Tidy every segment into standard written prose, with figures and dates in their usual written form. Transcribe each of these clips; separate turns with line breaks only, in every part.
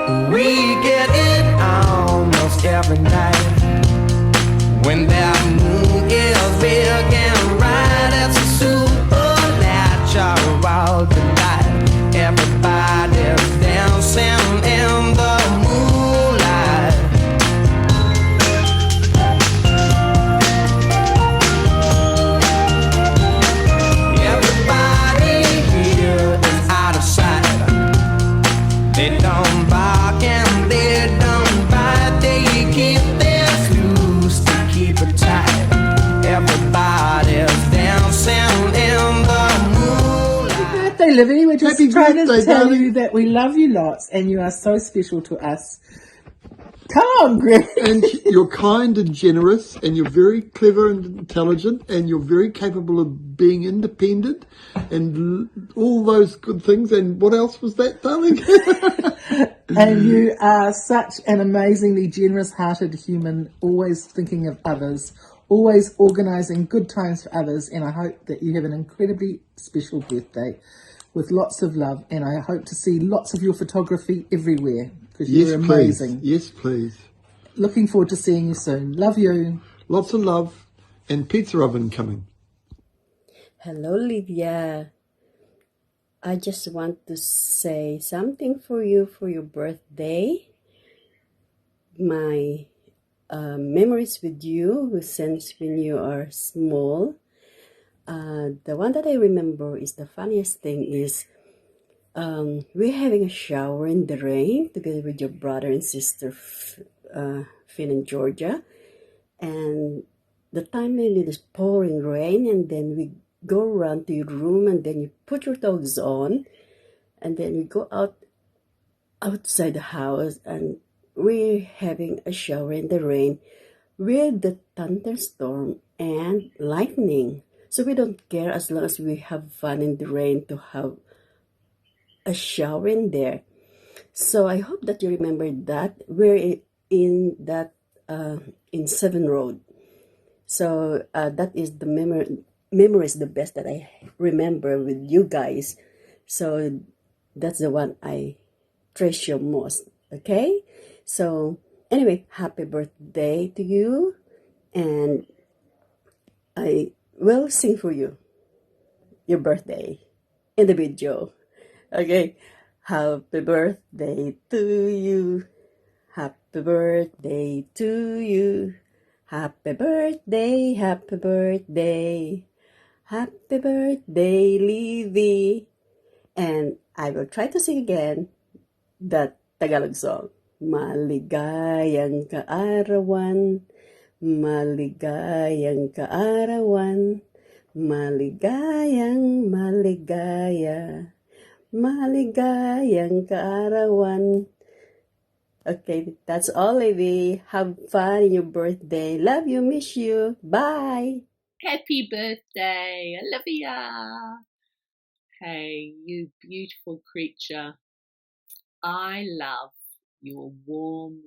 We get it almost every night. When that moon is big and bright, it's a supernatural delight. Everybody's dancing in the moonlight. Everybody here is out of sight. They don't bark and they don't bite. They keep their loose to keep it tight. Everybody's dancing in the moonlight.
Birthday, Livie. We're just
Happy
trying to
birthday,
tell
darling.
you that we love you lots and you are so special to us. Come on, Greg.
And you're kind and generous, and you're very clever and intelligent, and you're very capable of being independent, and all those good things. And what else was that, darling?
And you are such an amazingly generous-hearted human, always thinking of others, always organising good times for others. And I hope that you have an incredibly special birthday with lots of love. And I hope to see lots of your photography everywhere because
Yes,
you're amazing.
please. Yes, please.
Looking forward to seeing you soon. Love you.
Lots of love, and pizza oven coming.
Hello, Livia. I just want to say something for you for your birthday. My memories with you since when you are small. The one that I remember is the funniest thing is we're having a shower in the rain together with your brother and sister, Finn and Georgia. And the time when it is pouring rain, and then we go around to your room, and then you put your clothes on, and then we go outside the house, and we're having a shower in the rain with the thunderstorm and lightning. So we don't care as long as we have fun in the rain to have a shower in there. So I hope that you remember that. We're in that in Seven Road. So that is the memory is the best that I remember with you guys. So that's the one I treasure most. Okay? So anyway, happy birthday to you, and I will sing for you your birthday in the video. Okay? Happy birthday to you. Happy birthday to you. Happy birthday, happy birthday. Happy birthday, Livie. And I will try to sing again that Tagalog song. Maligayang kaarawan, maligayang kaarawan, maligayang maligaya, maligayang kaarawan. Okay, that's all, Livie. Have fun in your birthday. Love you, miss you. Bye.
Happy birthday, Olivia. Hey, you beautiful creature. I love your warm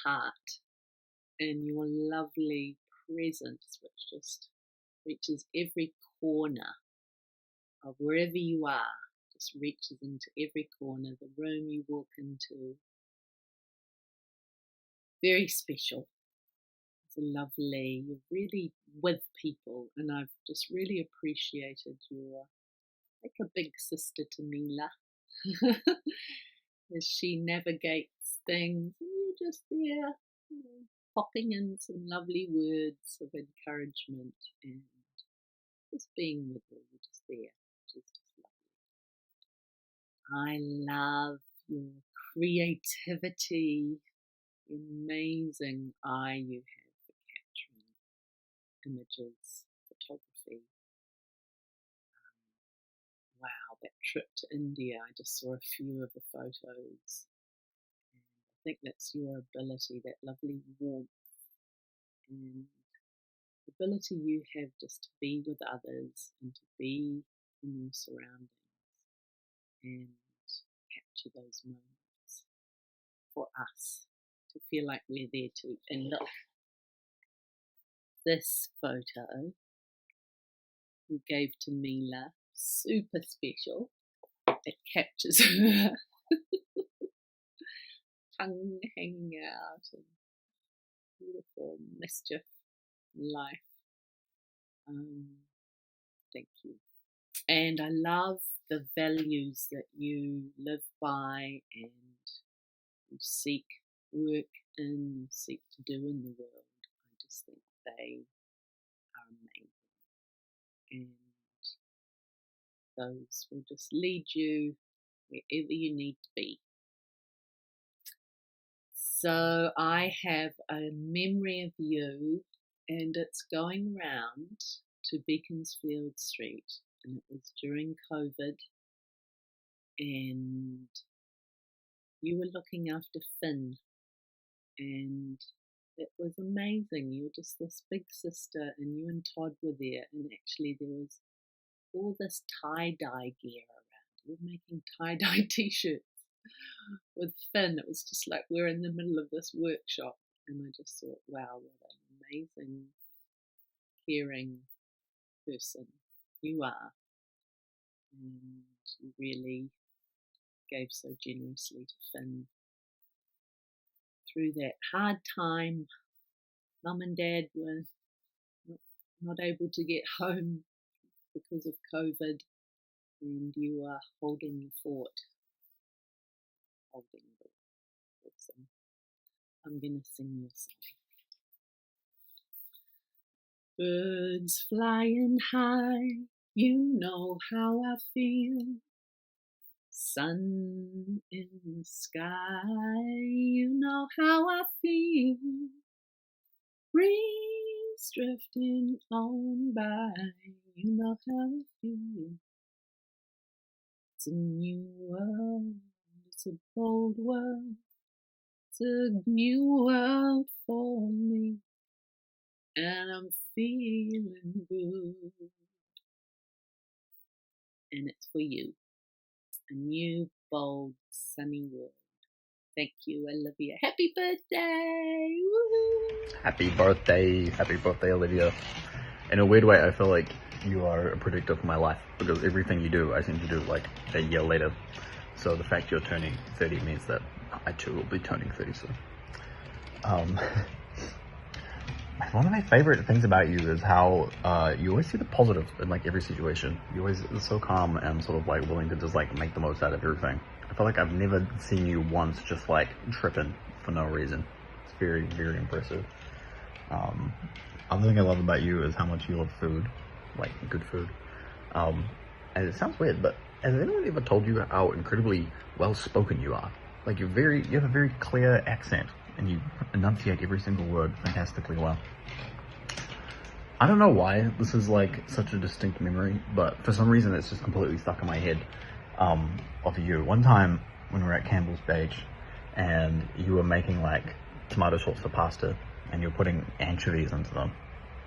heart and your lovely presence, which just reaches every corner of wherever you are, just reaches into every corner, the room you walk into. Very special. It's lovely. You're really with people, and I've just really appreciated your, like a big sister to Mila, as she navigates things, and you're just there, popping in some lovely words of encouragement and just being with her. You're just there, which is just lovely. I love your creativity, the amazing eye you have for capturing images, photography. Wow, that trip to India, I just saw a few of the photos. And I think that's your ability, that lovely warmth and the ability you have just to be with others and to be in your surroundings and capture those moments for us to feel like we're there too. And look, this photo you gave to Mila, super special. It captures her tongue hanging out, and beautiful mischief in life. Thank you. And I love the values that you live by and you seek work in, you seek to do in the world. I just think they are amazing. And those will just lead you wherever you need to be. So I have a memory of you, and it's going round to Beaconsfield Street, and it was during COVID, and you were looking after Finn, and it was amazing. You were just this big sister, and you and Todd were there, and actually there was all this tie-dye gear around. You were making tie-dye t-shirts with Finn. It was just like we're in the middle of this workshop, and I just thought, wow, what an amazing, caring person you are, and you really gave so generously to Finn through that hard time. Mum and Dad were not able to get home because of COVID, and you are holding the fort. Holding the awesome. I'm gonna sing you a song. Birds flying high, you know how I feel. Sun in the sky, you know how I feel. Breeze drifting on by, you know how I feel. It's a new world, it's a bold world, it's a new world for me, and I'm feeling good. And it's for you, a new, bold, sunny world. Thank you, Olivia. Happy birthday! Woo-hoo.
Happy birthday, Olivia. In a weird way, I feel like you are a predictor of my life, because everything you do, I seem to do like a year later. So the fact you're turning 30 means that I too will be turning 30 soon. One of my favorite things about you is how you always see the positive in like every situation. You always are so calm and sort of like willing to just like make the most out of everything. I feel like I've never seen you once just like tripping for no reason. It's very, very impressive. Other thing I love about you is how much you love food, like good food. And it sounds weird, but has anyone ever told you how incredibly well spoken you are? Like you have a very clear accent, and you enunciate every single word fantastically well. I don't know why this is like such a distinct memory, but for some reason it's just completely stuck in my head of you. One time when we were at Campbell's Beach, and you were making like tomato sauce for pasta, and you were putting anchovies into them,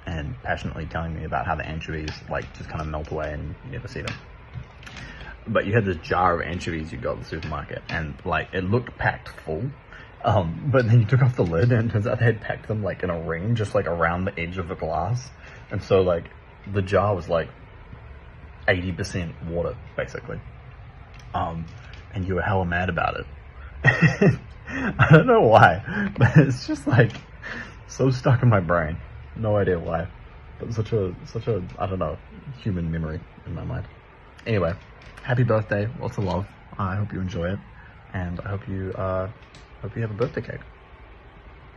and passionately telling me about how the anchovies like just kind of melt away and you never see them. But you had this jar of anchovies you got at the supermarket, and like it looked packed full. But then you took off the lid, and it turns out they had packed them like in a ring, just like around the edge of the glass. And so like the jar was like 80% water, basically. And you were hella mad about it. I don't know why, but it's just like so stuck in my brain. No idea why, but such a I don't know, human memory in my mind. Anyway, happy birthday, lots of love. I hope you enjoy it, and I hope you have a birthday cake.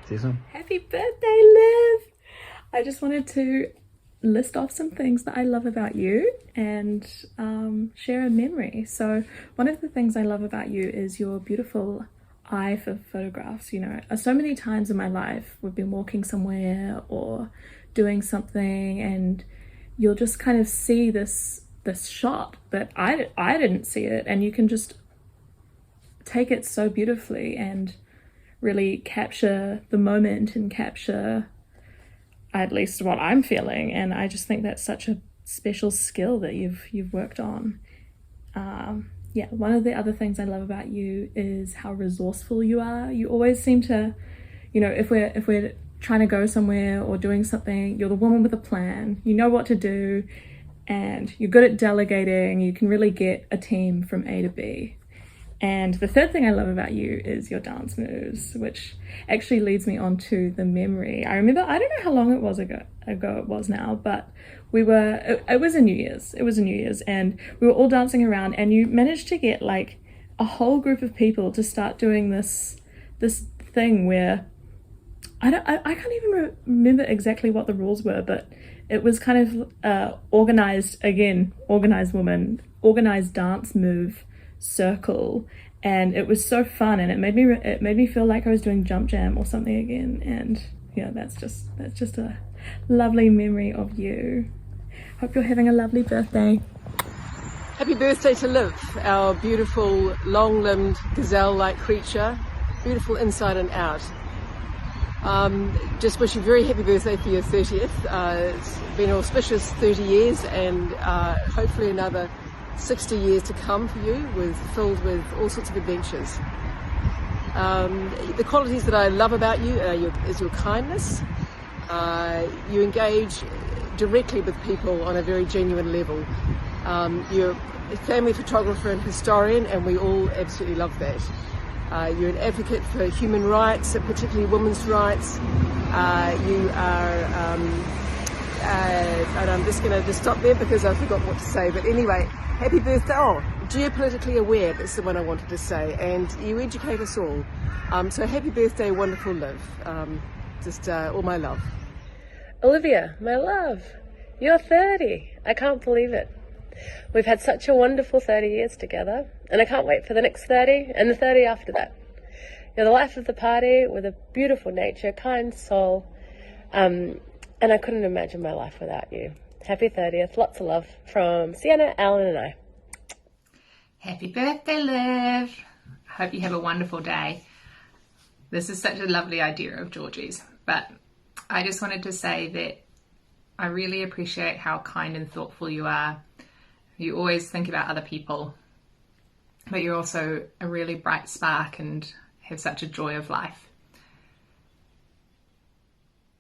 See you soon.
Happy birthday, Liv! I just wanted to list off some things that I love about you and share a memory. So one of the things I love about you is your beautiful eye for photographs. You know, so many times in my life we've been walking somewhere or doing something, and you'll just kind of see this shot that I didn't see it, and you can just take it so beautifully and really capture the moment and capture at least what I'm feeling. And I just think that's such a special skill that you've worked on. Yeah, one of the other things I love about you is how resourceful you are. You always seem to, you know, if we're trying to go somewhere or doing something, you're the woman with a plan. You know what to do, and you're good at delegating. You can really get a team from A to B. And the third thing I love about you is your dance moves, which actually leads me on to the memory. I remember, I don't know how long it was ago it was now, but it was a New Year's. It was a New Year's, and we were all dancing around, and you managed to get like a whole group of people to start doing this thing where I can't even remember exactly what the rules were, but it was kind of organized dance move circle, and it was so fun, and it made me feel like I was doing jump jam or something again. And yeah, that's just a lovely memory of you. Hope you're having a lovely birthday.
Happy birthday to Liv, our beautiful long-limbed gazelle-like creature, beautiful inside and out. Just wish you a very happy birthday for your 30th. It's been an auspicious 30 years, and hopefully another 60 years to come for you, filled with all sorts of adventures. The qualities that I love about you is your kindness. You engage directly with people on a very genuine level. You're a family photographer and historian, and we all absolutely love that. You're an advocate for human rights, particularly women's rights. You are, and I'm just going to stop there because I forgot what to say. But anyway, happy birthday. Oh, geopolitically aware, that's the one I wanted to say. And you educate us all. So happy birthday, wonderful Liv. Just all my love.
Olivia, my love, you're 30. I can't believe it. We've had such a wonderful 30 years together, and I can't wait for the next 30 and the 30 after that. You're the life of the party with a beautiful nature, kind soul, and I couldn't imagine my life without you. Happy 30th, lots of love from Sienna, Alan and I.
Happy birthday, Liv. I hope you have a wonderful day. This is such a lovely idea of Georgie's, but I just wanted to say that I really appreciate how kind and thoughtful you are. You always think about other people, but you're also a really bright spark and have such a joy of life.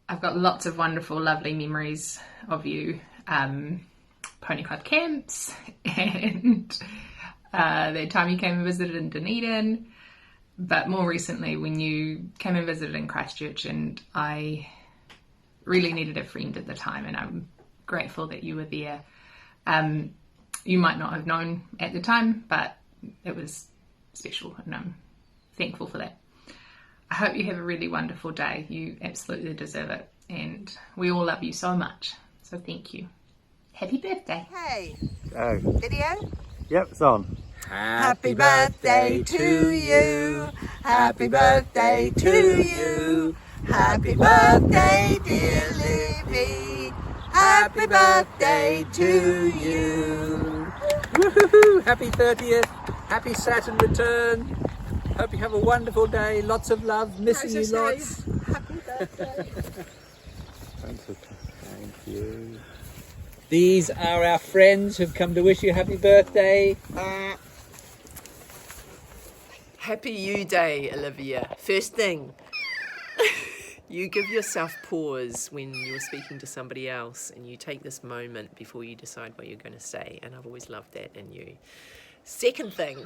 I've got lots of wonderful, lovely memories of you. Pony Club camps and the time you came and visited in Dunedin, but more recently when you came and visited in Christchurch, and I really needed a friend at the time, and I'm grateful that you were there. You might not have known at the time, but it was special, and I'm thankful for that. I hope you have a really wonderful day. You absolutely deserve it, and we all love you so much. So thank you. Happy birthday.
Hey,
Oh.
video?
Yep, it's on.
Happy birthday to you. Happy birthday to you. Happy birthday, dear Livie. Happy birthday to you.
Woohoo! Happy 30th. Happy Saturn return. Hope you have a wonderful day. Lots of love. Missing you lots.
Happy birthday.
Thank you. These are our friends who've come to wish you happy birthday.
Happy You Day, Olivia. First thing, you give yourself pause when you're speaking to somebody else, and you take this moment before you decide what you're going to say, and I've always loved that in you. Second thing,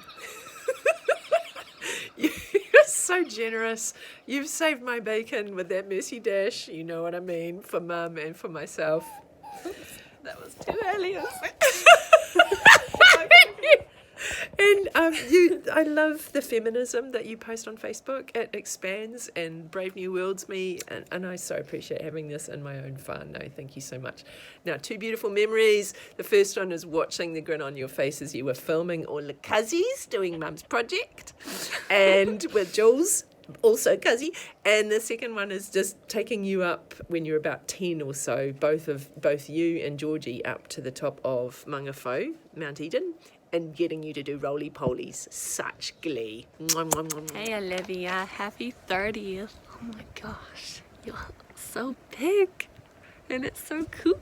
you're so generous. You've saved my bacon with that Mercy Dash, you know what I mean, for Mum and for myself. That was too early. And I love the feminism that you post on Facebook. It expands, and Brave New Worlds me, and I so appreciate having this in my own fun. No, thank you so much. Now, two beautiful memories. The first one is watching the grin on your face as you were filming all the cuzzies doing Mum's project, and with Jules, also cuzzy. And the second one is just taking you up when you're about 10 or so, both you and Georgie up to the top of Mangafo, Mount Eden, and getting you to do roly-polies. Such glee. Mwah, mwah, mwah, mwah.
Hey Olivia, happy 30th. Oh my gosh, you're so big and it's so cool.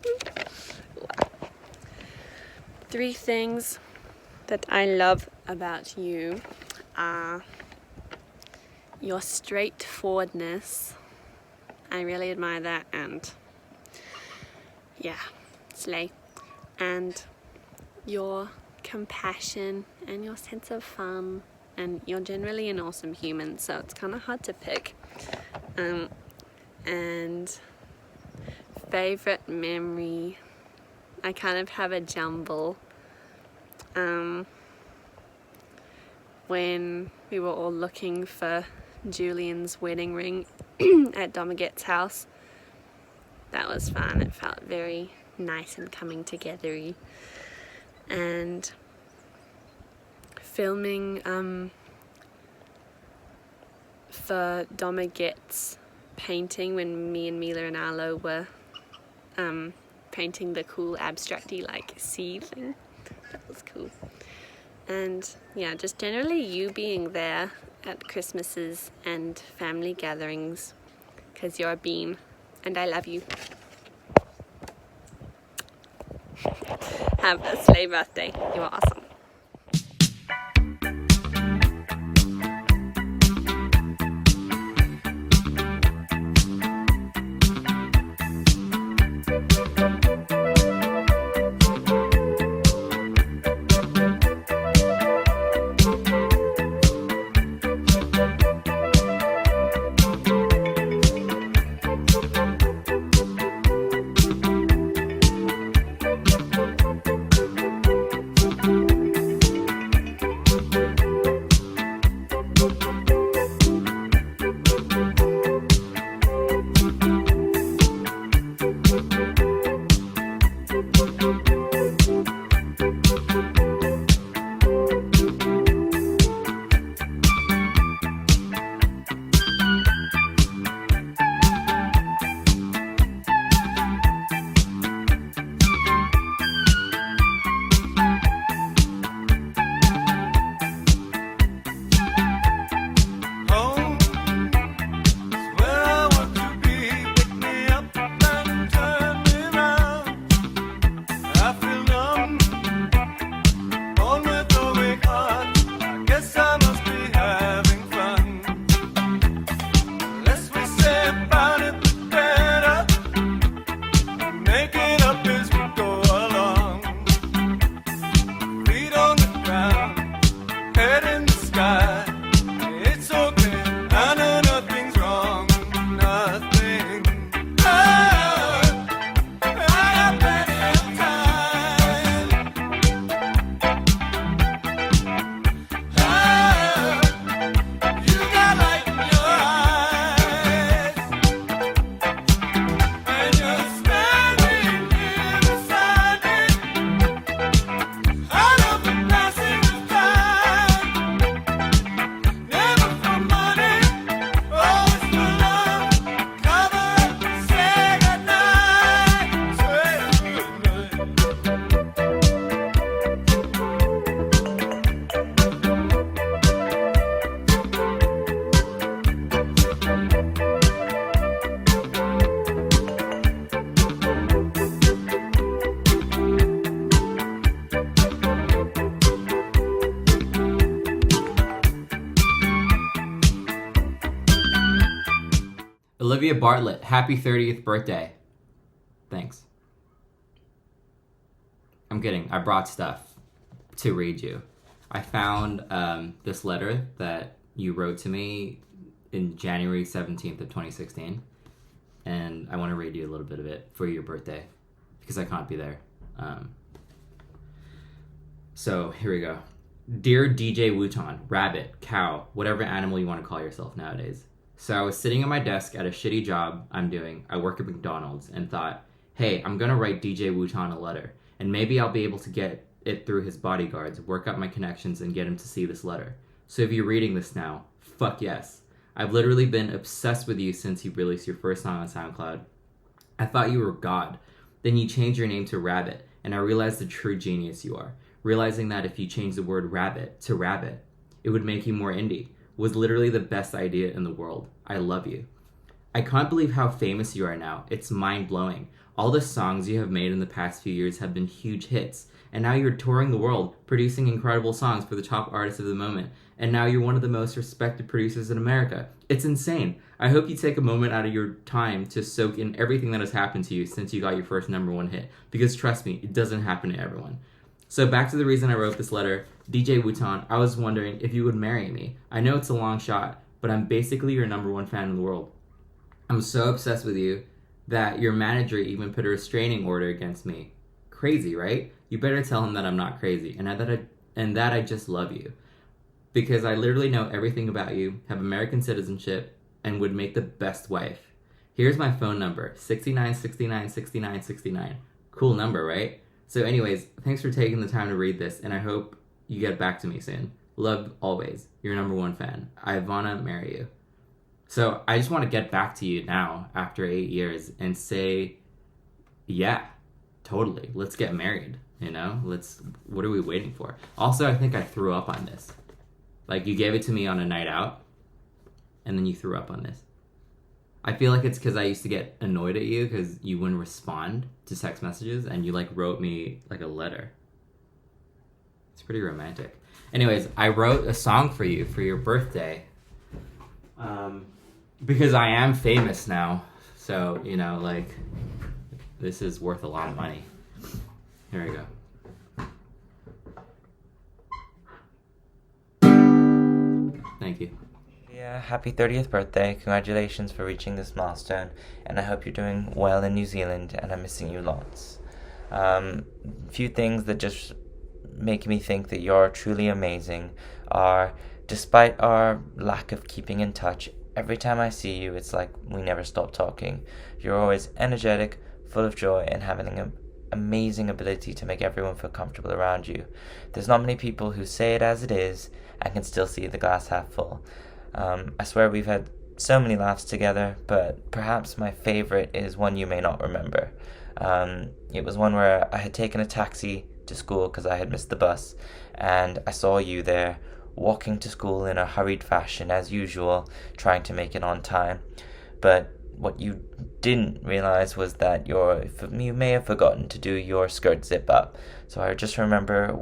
Wow. 3 things that I love about you are your straightforwardness. I really admire that, and yeah, slay. And your compassion and your sense of fun and you're generally an awesome human, so it's kind of hard to pick. And favorite memory, I kind of have a jumble. When we were all looking for Julian's wedding ring at Domaget's house, that was fun. It felt very nice and coming together-y. And filming for Domaget's painting when me and Mila and Arlo were painting the cool abstracty like sea thing. That was cool. And yeah, just generally you being there at Christmases and family gatherings, because you're a beam and I love you. Have a slay birthday. You're awesome.
Olivia Bartlett, happy 30th birthday. Thanks. I'm kidding. I brought stuff to read you. I found this letter that you wrote to me in January 17th of 2016. And I want to read you a little bit of it for your birthday because I can't be there. So here we go. Dear DJ Wuton, rabbit, cow, whatever animal you want to call yourself nowadays. So I was sitting at my desk at a shitty job I'm doing. I work at McDonald's and thought, hey, I'm going to write DJ Wuton a letter. And maybe I'll be able to get it through his bodyguards, work up my connections, and get him to see this letter. So if you're reading this now, fuck yes. I've literally been obsessed with you since you released your first song on SoundCloud. I thought you were God. Then you changed your name to Rabbit, and I realized the true genius you are. Realizing that if you change the word rabbit to rabbit, it would make you more indie. Was literally the best idea in the world. I love you. I can't believe how famous you are now. It's mind-blowing. All the songs you have made in the past few years have been huge hits, and now you're touring the world, producing incredible songs for the top artists of the moment, and now you're one of the most respected producers in America. It's insane. I hope you take a moment out of your time to soak in everything that has happened to you since you got your first #1 hit, because trust me, it doesn't happen to everyone. So back to the reason I wrote this letter. DJ Wutan, I was wondering if you would marry me. I know it's a long shot, but I'm basically your #1 fan in the world. I'm so obsessed with you that your manager even put a restraining order against me. Crazy, right? You better tell him that I'm not crazy and that I just love you. Because I literally know everything about you, have American citizenship, and would make the best wife. Here's my phone number, 69696969. Cool number, right? So anyways, thanks for taking the time to read this, and I hope you get back to me soon. Love always, your #1 fan. I wanna marry you. So I just want to get back to you now after 8 years and say, yeah, totally. Let's get married. You know, what are we waiting for? Also, I think I threw up on this. Like, you gave it to me on a night out and then you threw up on this. I feel like it's because I used to get annoyed at you because you wouldn't respond to text messages and you like wrote me like a letter. It's pretty romantic. Anyways, I wrote a song for you for your birthday. Because I am famous now, so, you know, like, this is worth a lot of money. Here we go. Thank you.
Yeah, happy 30th birthday. Congratulations for reaching this milestone, and I hope you're doing well in New Zealand, and I'm missing you lots. Few things that just make me think that you're truly amazing are, despite our lack of keeping in touch, every time I see you, it's like we never stop talking. You're always energetic, full of joy, and having an amazing ability to make everyone feel comfortable around you. There's not many people who say it as it is and can still see the glass half full. I swear we've had so many laughs together, but perhaps my favorite is one you may not remember. It was one where I had taken a taxi to school because I had missed the bus, and I saw you there, walking to school in a hurried fashion as usual, trying to make it on time. But what you didn't realize was that you may have forgotten to do your skirt zip up. So I just remember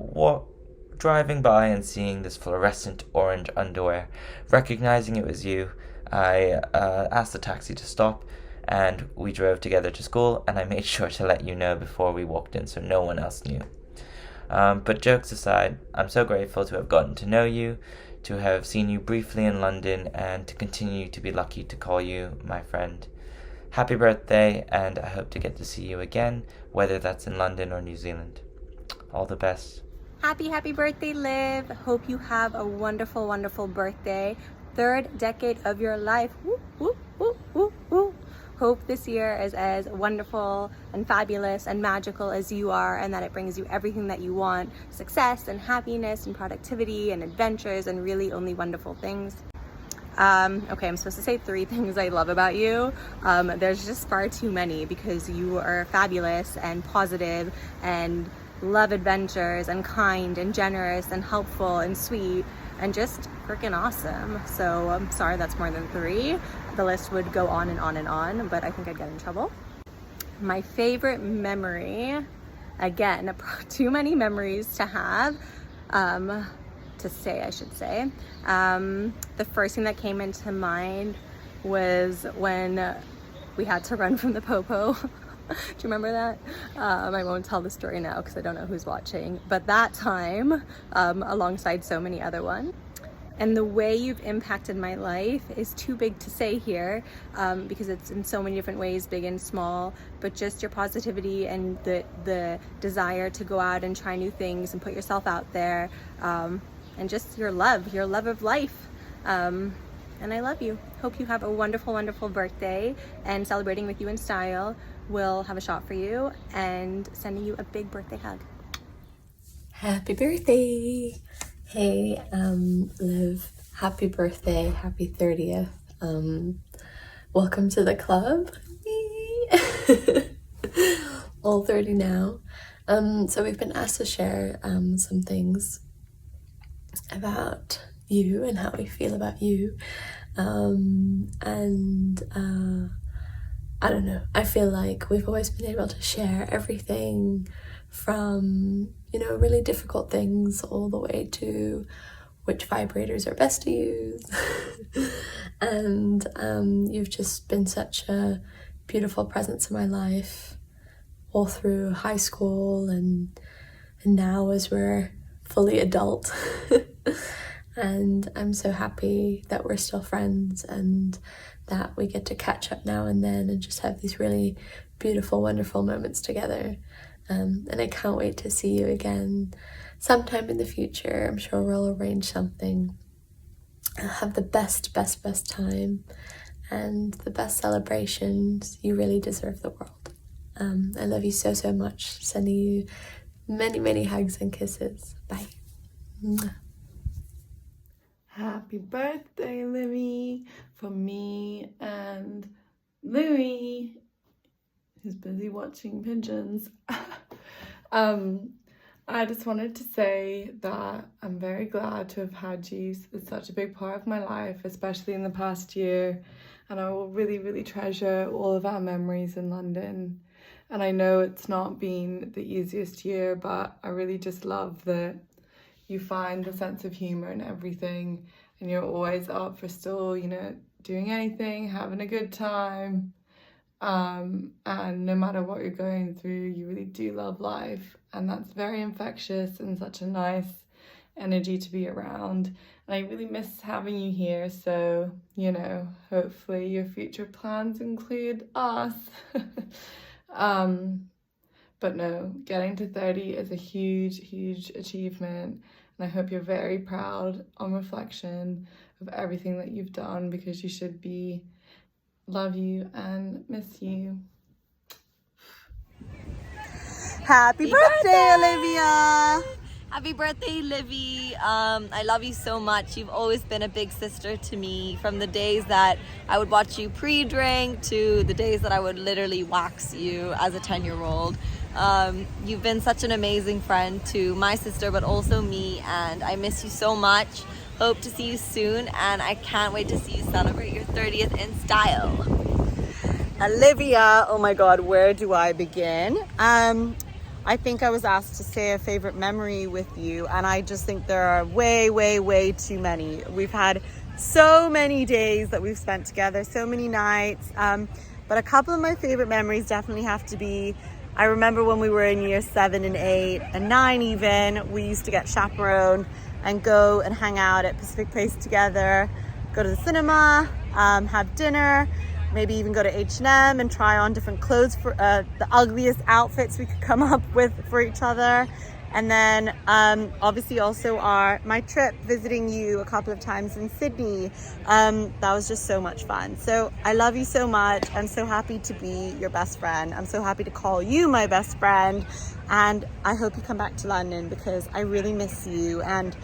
driving by and seeing this fluorescent orange underwear. Recognizing it was you, I asked the taxi to stop, and we drove together to school, and I made sure to let you know before we walked in so no one else knew. But jokes aside, I'm so grateful to have gotten to know you, to have seen you briefly in London, and to continue to be lucky to call you my friend. Happy birthday, and I hope to get to see you again, whether that's in London or New Zealand. All the best.
Happy birthday, Liv. Hope you have a wonderful, wonderful birthday. 3rd decade of your life. Woo, woo, woo, woo, woo. Hope this year is as wonderful and fabulous and magical as you are, and that it brings you everything that you want. Success and happiness and productivity and adventures and really only wonderful things. Okay, I'm supposed to say 3 things I love about you. There's just far too many because you are fabulous and positive and love adventures and kind and generous and helpful and sweet and just freaking awesome. So I'm sorry that's more than 3. The list would go on and on and on, but I think I'd get in trouble. My favorite memory, again, too many memories to have, to say, I should say. The first thing that came into mind was when we had to run from the popo. Do you remember that? I won't tell the story now because I don't know who's watching, but that time, alongside so many other ones. And the way you've impacted my life is too big to say here, because it's in so many different ways, big and small, but just your positivity and the desire to go out and try new things and put yourself out there, and just your love of life. And I love you. Hope you have a wonderful, wonderful birthday, and celebrating with you in style. We'll have a shot for you and sending you a big birthday hug.
Happy birthday! Hey, Liv, happy birthday, happy 30th. Welcome to the club. All 30 now. So we've been asked to share some things about you and how we feel about you. I don't know, I feel like we've always been able to share everything from, really difficult things all the way to which vibrators are best to use. And you've just been such a beautiful presence in my life all through high school and And now as we're fully adult, and I'm so happy that we're still friends and that we get to catch up now and then and just have these really beautiful, wonderful moments together. And I can't wait to see you again sometime in the future. I'm sure we'll arrange something. I'll have the best time and the best celebrations. You really deserve the world. I love you so, so much. Sending you many, many hugs and kisses. Bye. Mwah.
Happy birthday, Livie, from me and Louie, who's busy watching pigeons. I just wanted to say that I'm very glad to have had you as such a big part of my life, especially in the past year, and I will really, really treasure all of our memories in London. And I know it's not been the easiest year, but I really just love that you find the sense of humor in everything, and you're always up for still, you know, doing anything, having a good time. And no matter what you're going through, you really do love life, and that's very infectious and such a nice energy to be around. And I really miss having you here, so, you know, hopefully your future plans include us. But no, getting to 30 is a huge achievement, and I hope you're very proud on reflection of everything that you've done, because you should be. Love you and miss you.
Happy birthday, Olivia! Happy birthday, Livie. I love you so much. You've always been a big sister to me, from the days that I would watch you pre-drink to the days that I would literally wax you as a 10-year-old. You've been such an amazing friend to my sister, but also me, and I miss you so much. Hope to see you soon, and I can't wait to see you celebrate your 30th in style.
Olivia, oh my God, where do I begin? I think I was asked to say a favorite memory with you, and I just think there are way too many. We've had so many days that we've spent together, so many nights, but a couple of my favorite memories definitely have to be, I remember when we were in year 7 and 8 and 9 even, we used to get chaperoned and go and hang out at Pacific Place together, go to the cinema, have dinner, maybe even go to H&M and try on different clothes for the ugliest outfits we could come up with for each other. And then obviously also my trip visiting you a couple of times in Sydney. That was just so much fun. So I love you so much. I'm so happy to be your best friend. I'm so happy to call you my best friend. And I hope you come back to London, because I really miss you. And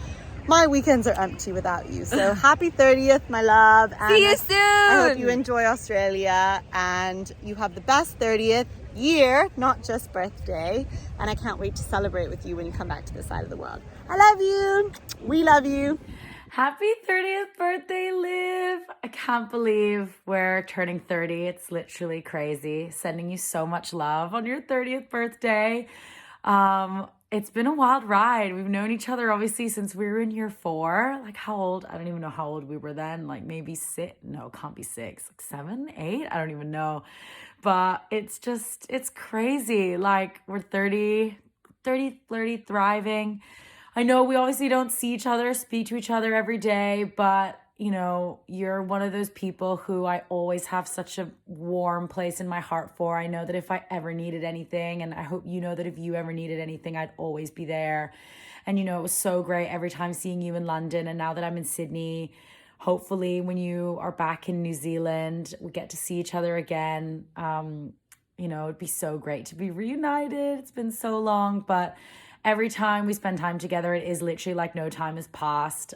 my weekends are empty without you. So happy 30th, my love. And
See you soon!
I hope you enjoy Australia and you have the best 30th year, not just birthday. And I can't wait to celebrate with you when you come back to this side of the world. I love you. We love you.
Happy 30th birthday, Liv. I can't believe we're turning 30. It's literally crazy. Sending you so much love on your 30th birthday. It's been a wild ride. We've known each other obviously since we were in year 4. Like how old? I don't even know how old we were then. Like maybe 6. No, it can't be 6. Like 7, 8? I don't even know. But it's crazy. Like we're 30, flirty, thriving. I know we obviously don't see each other, speak to each other every day, but you know, you're one of those people who I always have such a warm place in my heart for. I know that if I ever needed anything, and I hope you know that if you ever needed anything, I'd always be there. And you know, it was so great every time seeing you in London, and now that I'm in Sydney, hopefully when you are back in New Zealand, we get to see each other again. You know, it'd be so great to be reunited. It's been so long, but every time we spend time together, it is literally like no time has passed.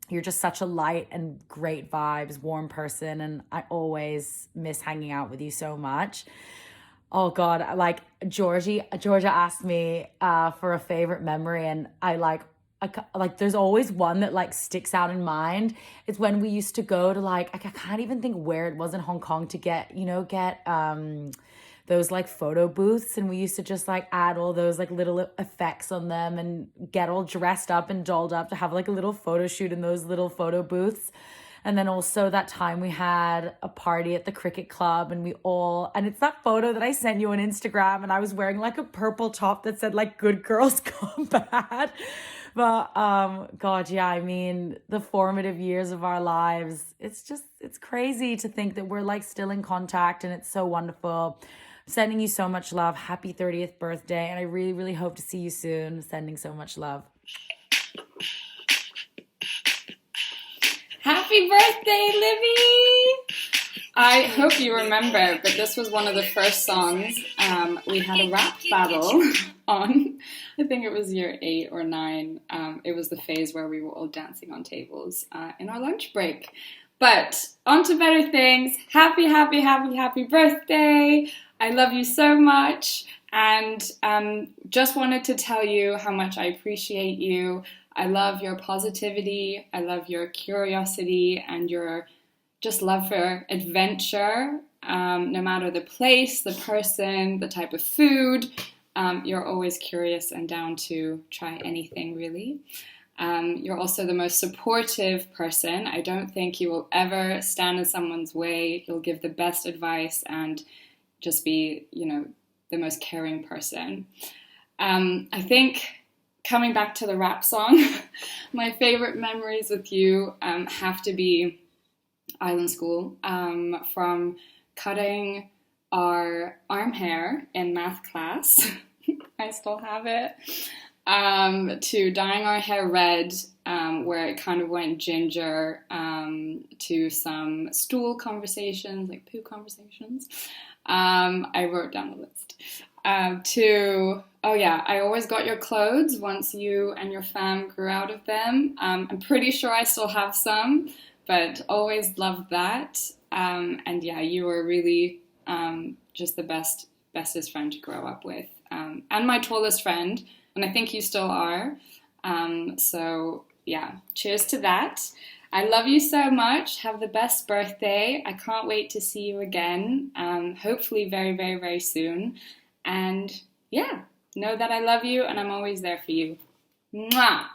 You're just such a light and great vibes, warm person, and I always miss hanging out with you so much. Oh God, like Georgia asked me for a favorite memory, and I like there's always one that like sticks out in mind. It's when we used to go to like I can't even think where it was in Hong Kong to get those like photo booths, and we used to just like add all those like little effects on them and get all dressed up and dolled up to have like a little photo shoot in those little photo booths. And then also that time we had a party at the cricket club and and it's that photo that I sent you on Instagram, and I was wearing like a purple top that said like good girls gone bad. But God, yeah, I mean, the formative years of our lives, it's crazy to think that we're like still in contact, and it's so wonderful. Sending you so much love. Happy 30th birthday. And I really, really hope to see you soon. Sending so much love.
Happy birthday, Livie! I hope you remember, but this was one of the first songs we had a rap battle on. I think it was year 8 or 9. It was the phase where we were all dancing on tables in our lunch break. But on to better things. Happy, happy, happy, happy birthday. I love you so much. And just wanted to tell you how much I appreciate you. I love your positivity. I love your curiosity and your just love for adventure. No matter the place, the person, the type of food, you're always curious and down to try anything, really. You're also the most supportive person. I don't think you will ever stand in someone's way. You'll give the best advice and just be, the most caring person. I think coming back to the rap song, my favorite memories with you have to be Island School, from cutting our arm hair in math class. I still have it. To dyeing our hair red, where it kind of went ginger, to some stool conversations, like poo conversations. I wrote down the list. I always got your clothes once you and your fam grew out of them. I'm pretty sure I still have some, but always loved that. And yeah, you were really just the bestest friend to grow up with. And my tallest friend, and I think you still are. So yeah, cheers to that. I love you so much. Have the best birthday. I can't wait to see you again. Hopefully very, very, very soon. And yeah, know that I love you and I'm always there for you. Mwah!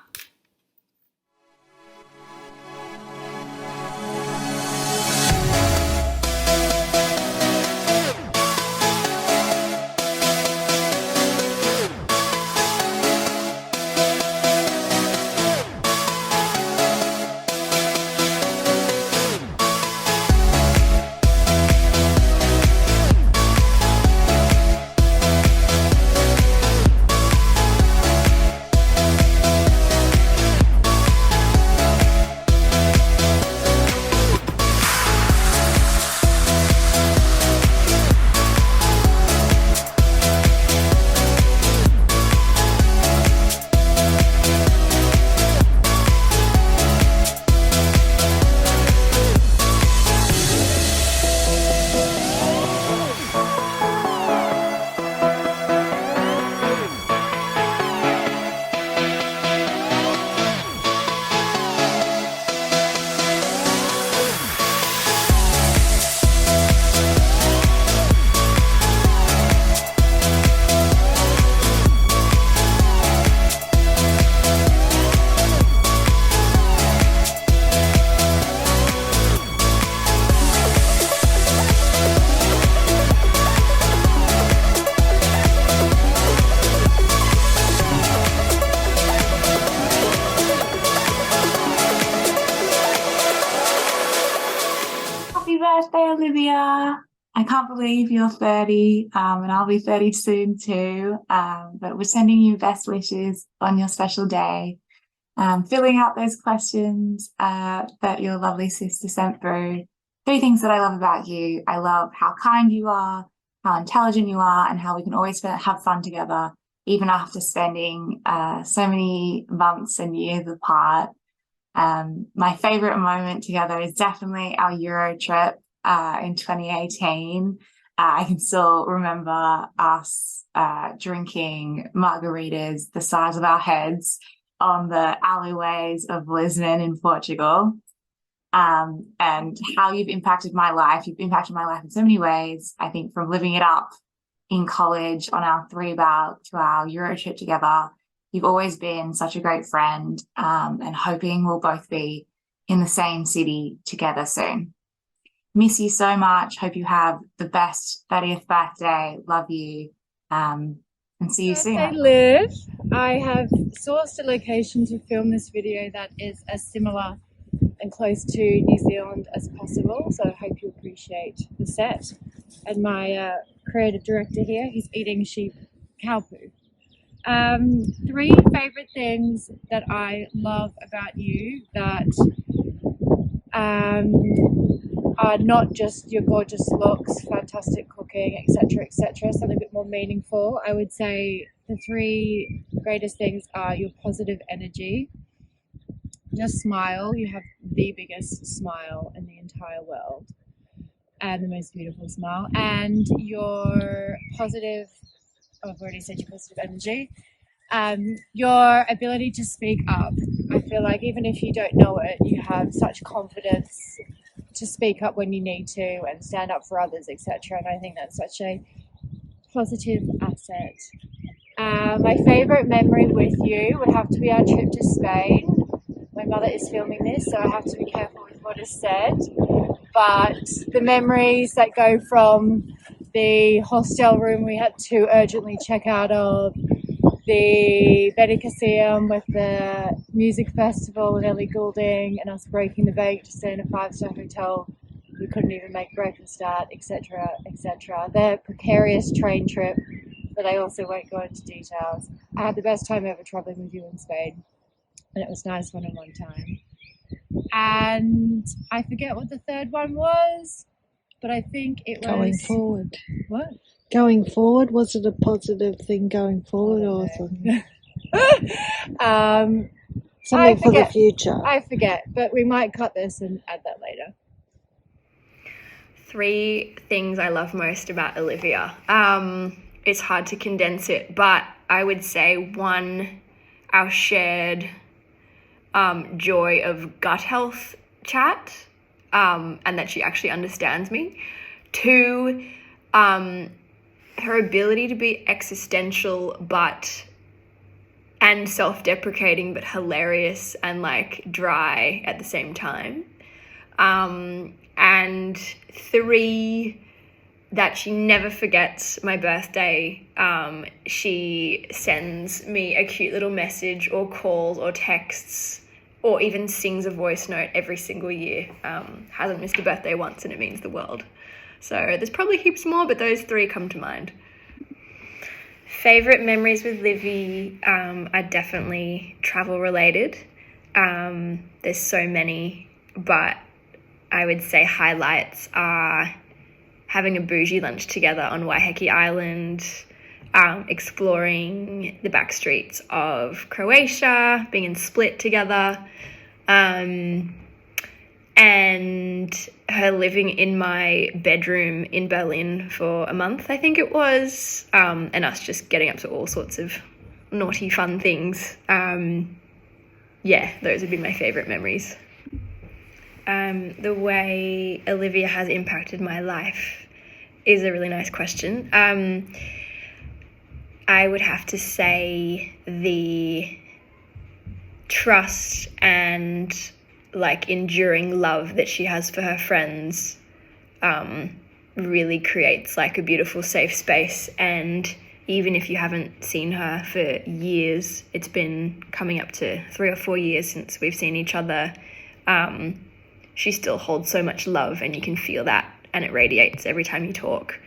Happy birthday, Olivia. I can't believe you're 30, and I'll be 30 soon too. But we're sending you best wishes on your special day. Filling out those questions that your lovely sister sent through. 3 things that I love about you. I love how kind you are, how intelligent you are, and how we can always have fun together, even after spending so many months and years apart. My favorite moment together is definitely our Euro trip in 2018. I can still remember us drinking margaritas the size of our heads on the alleyways of Lisbon in Portugal. And how you've impacted my life. You've impacted my life in so many ways. I think from living it up in college on our 3-bout to our Euro trip together, you've always been such a great friend, and hoping we'll both be
in the same city together soon. Miss you so much. Hope you have the best 30th birthday. Love you. And see you soon.
Birthday Liv. I have sourced a location to film this video that is as similar and close to New Zealand as possible, so I hope you appreciate the set. And my creative director here, he's eating sheep cow poo. 3 favourite things that I love about you that are not just your gorgeous looks, fantastic cooking, etc., something a bit more meaningful. I would say the 3 greatest things are your positive energy. Just smile. You have the biggest smile in the entire world and the most beautiful smile. And your positive, I've already said your positive energy. Your ability to speak up. I feel like even if you don't know it, you have such confidence to speak up when you need to and stand up for others, etc. And I think that's such a positive asset. My favourite memory with you would have to be our trip to Spain. My mother is filming this, so I have to be careful with what is said. But the memories that go from the hostel room we had to urgently check out of, the Benicassim with the music festival and Ellie Goulding and us breaking the bank to stay in a 5-star hotel we couldn't even make breakfast at, etc., etc. The precarious train trip, but I also won't go into details. I had the best time ever traveling with you in Spain, and it was nice one-on-one time. And I forget what the 3rd one was, but I think it was...
Going forward.
What?
Going forward, was it a positive thing going forward or something? Something for the future.
I forget, but we might cut this and add that later.
3 things I love most about Olivia. It's hard to condense it, but I would say 1, our shared joy of gut health chat, and that she actually understands me. 2, her ability to be existential and self-deprecating but hilarious and like dry at the same time. And 3, that she never forgets my birthday. She sends me a cute little message or calls or texts or even sings a voice note every single year. Hasn't missed a birthday once, and it means the world. So there's probably heaps more, but those 3 come to mind. Favourite memories with Livie are definitely travel related. There's so many, but I would say highlights are having a bougie lunch together on Waiheke Island, exploring the back streets of Croatia, being in Split together, and her living in my bedroom in Berlin for a month, I think it was, and us just getting up to all sorts of naughty, fun things. Yeah, those would be my favourite memories. The way Olivia has impacted my life is a really nice question. I would have to say the trust and like enduring love that she has for her friends really creates like a beautiful safe space. And even if you haven't seen her for years, it's been coming up to 3 or 4 years since we've seen each other, she still holds so much love, and you can feel that, and it radiates every time you talk.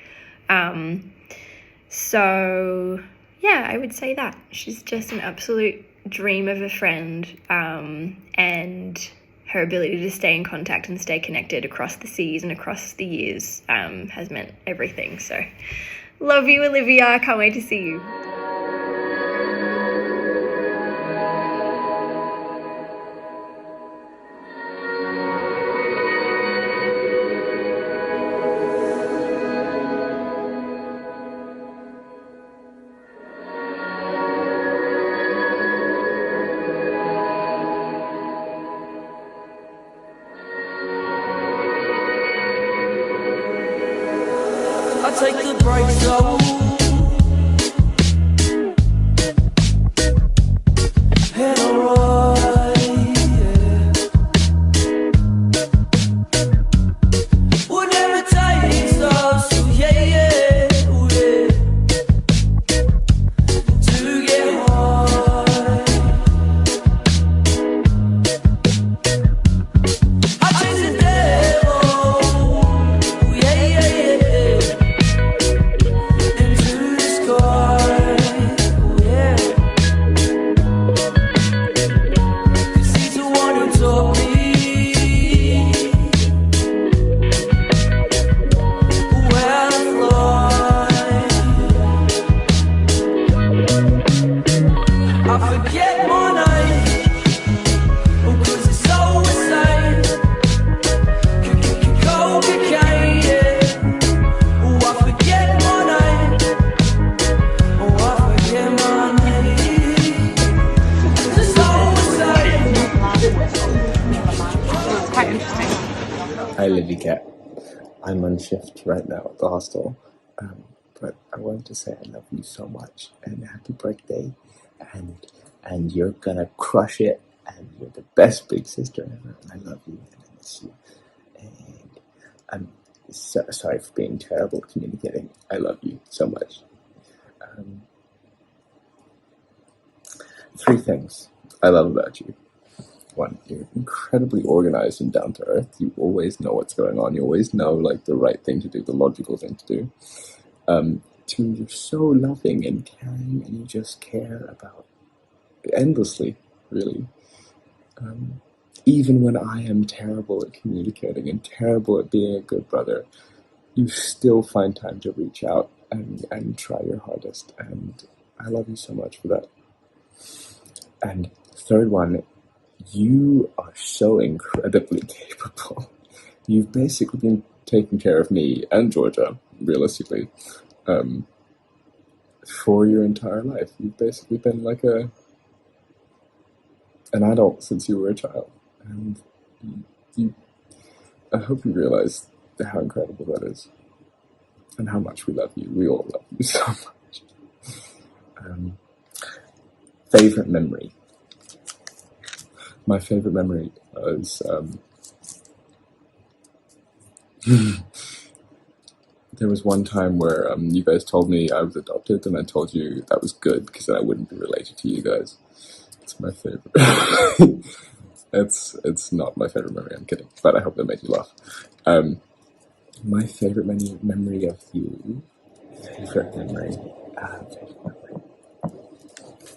So yeah, I would say that she's just an absolute dream of a friend, and her ability to stay in contact and stay connected across the seas and across the years has meant everything. So love you, Olivia. Can't wait to see you.
I take the break slow. Head alright, yeah.
Hi, Livie Cat. I'm on shift right now at the hostel, but I wanted to say I love you so much and happy birthday, and you're gonna crush it, and you're the best big sister ever. And I love you and I miss you. And I'm so sorry for being terrible at communicating. I love you so much. 3 things I love about you. 1, you're incredibly organized and down to earth. You always know what's going on. You always know like the right thing to do, the logical thing to do. 2, you're so loving and caring, and you just care about endlessly, really. Even when I am terrible at communicating and terrible at being a good brother, you still find time to reach out and try your hardest. And I love you so much for that. And 3rd one, you are so incredibly capable. You've basically been taking care of me and Georgia, realistically, for your entire life. You've basically been like an adult since you were a child. And I hope you realize how incredible that is. And how much we love you. We all love you so much. Favorite memory. My favorite memory was there was one time where you guys told me I was adopted, and I told you that was good because then I wouldn't be related to you guys. It's my favorite. It's not my favorite memory. I'm kidding, but I hope that made you laugh. My favorite memory of you. Favorite memory.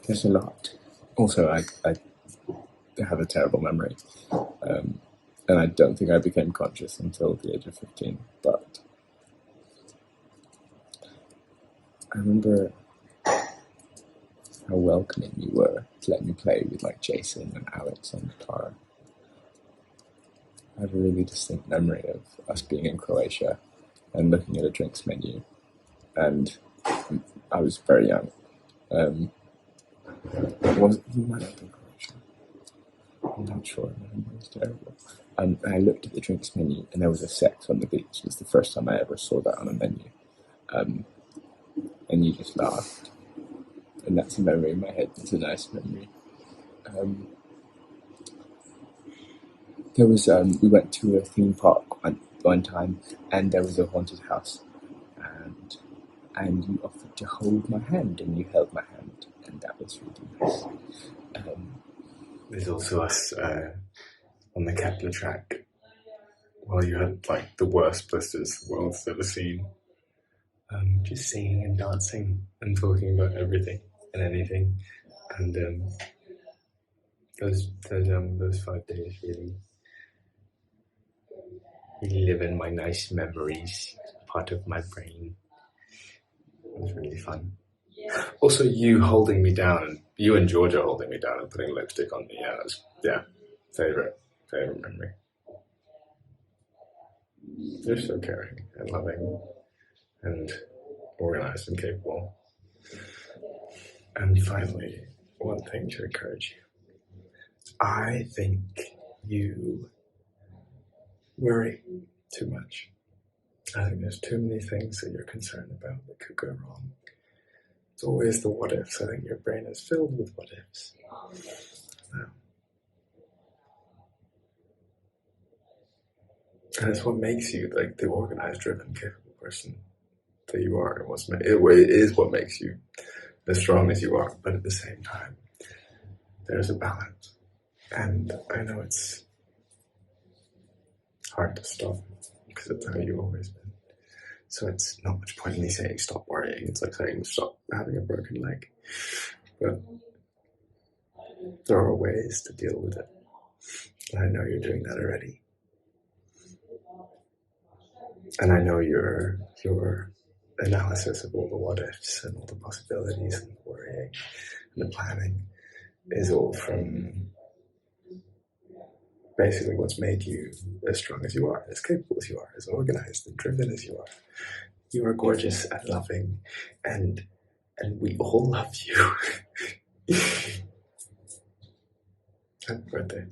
There's a lot. Also, I have a terrible memory, and I don't think I became conscious until the age of 15. But I remember how welcoming you were to let me play with like Jason and Alex on guitar. I have a really distinct memory of us being in Croatia and looking at a drinks menu, and I was very young. You might have been Croatia. I'm not sure. My memory is terrible. I looked at the drinks menu, and there was a sex on the beach. It was the first time I ever saw that on a menu. And you just laughed. And that's a memory in my head. It's a nice memory. There was we went to a theme park one time, and there was a haunted house, and you offered to hold my hand, and you held my hand, and that was really nice.
There's also us on the Kepler track. Well, you had like the worst blisters the world's ever seen. Just singing and dancing and talking about everything and anything, and those 5 days really live in my nice memories, part of my brain. It was really fun. Also, you holding me down, and you and Georgia holding me down and putting lipstick on me. Favorite memory. You're so caring and loving and organized and capable. And finally, one thing to encourage you. I think you worry too much. I think there's too many things that you're concerned about that could go wrong. It's always the what ifs. I think your brain is filled with what ifs. And it's what makes you like the organized, driven, capable person that you are. It is what makes you as strong as you are. But at the same time, there's a balance. And I know it's hard to stop because it's how you've always been. So it's not much point in me saying stop worrying. It's like saying stop having a broken leg. But there are ways to deal with it. And I know you're doing that already. And I know your analysis of all the what ifs and all the possibilities and the worrying and the planning is all from basically what's made you as strong as you are, as capable as you are, as organized and driven as you are. You are gorgeous and loving, and we all love you. Happy birthday.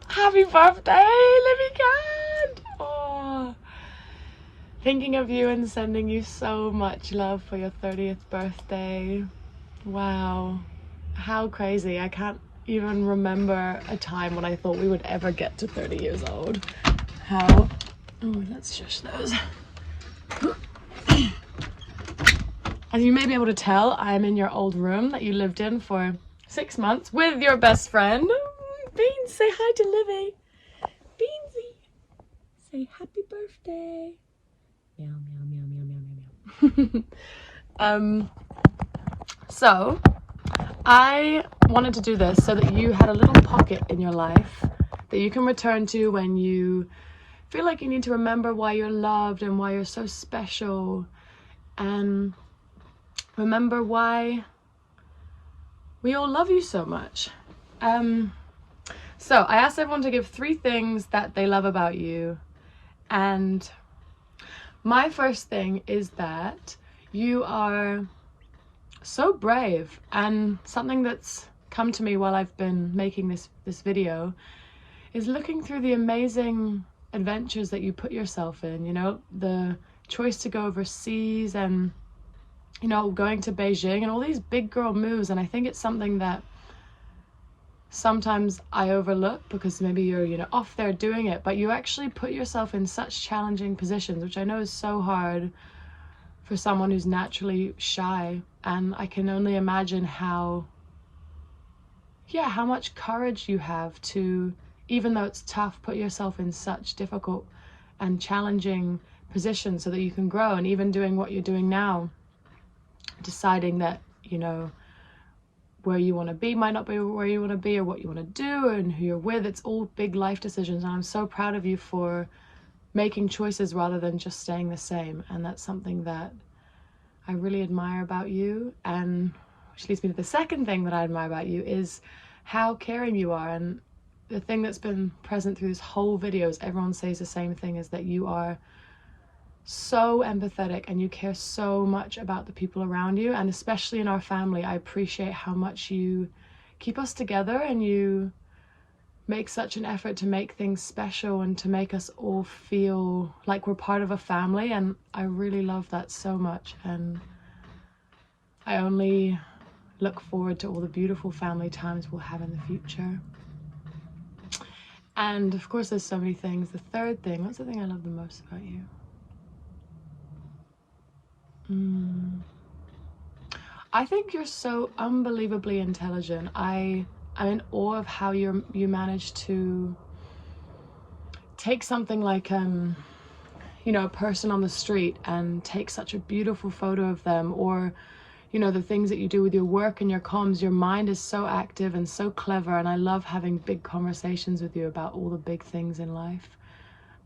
Happy birthday, Livie Cat! Oh, thinking of you and sending you so much love for your 30th birthday. Wow, how crazy. I can't even remember a time when I thought we would ever get to 30 years old. How... Oh, let's shush those. As you may be able to tell, I'm in your old room that you lived in for 6 months with your best friend. Beans, say hi to Livie. Beansy, say happy birthday. Meow, meow, meow, meow, meow, meow, meow. So, I wanted to do this so that you had a little pocket in your life that you can return to when you feel like you need to remember why you're loved and why you're so special, and remember why we all love you so much. So I asked everyone to give 3 things that they love about you, and my first thing is that you are so brave, and something that's come to me while I've been making this video is looking through the amazing adventures that you put yourself in, you know, the choice to go overseas and, you know, going to Beijing and all these big girl moves. And I think it's something that sometimes I overlook because maybe you're, you know, off there doing it, but you actually put yourself in such challenging positions, which I know is so hard for someone who's naturally shy. And I can only imagine how much courage you have to, even though it's tough, put yourself in such difficult and challenging positions so that you can grow. And even doing what you're doing now, deciding that, you know, where you want to be might not be where you want to be, or what you want to do and who you're with. It's all big life decisions, and I'm so proud of you for making choices rather than just staying the same. And that's something that I really admire about you, and which leads me to the second thing that I admire about you is how caring you are. And the thing that's been present through this whole video is everyone says the same thing, is that you are so empathetic and you care so much about the people around you. And especially in our family, I appreciate how much you keep us together, and you make such an effort to make things special and to make us all feel like we're part of a family. And I really love that so much, and I only look forward to all the beautiful family times we'll have in the future. And of course there's so many things. The third thing, what's the thing I love the most about you? I think you're so unbelievably intelligent. I'm in awe of how you manage to take something like you know, a person on the street and take such a beautiful photo of them, or you know, the things that you do with your work and your comms. Your mind is so active and so clever, and I love having big conversations with you about all the big things in life.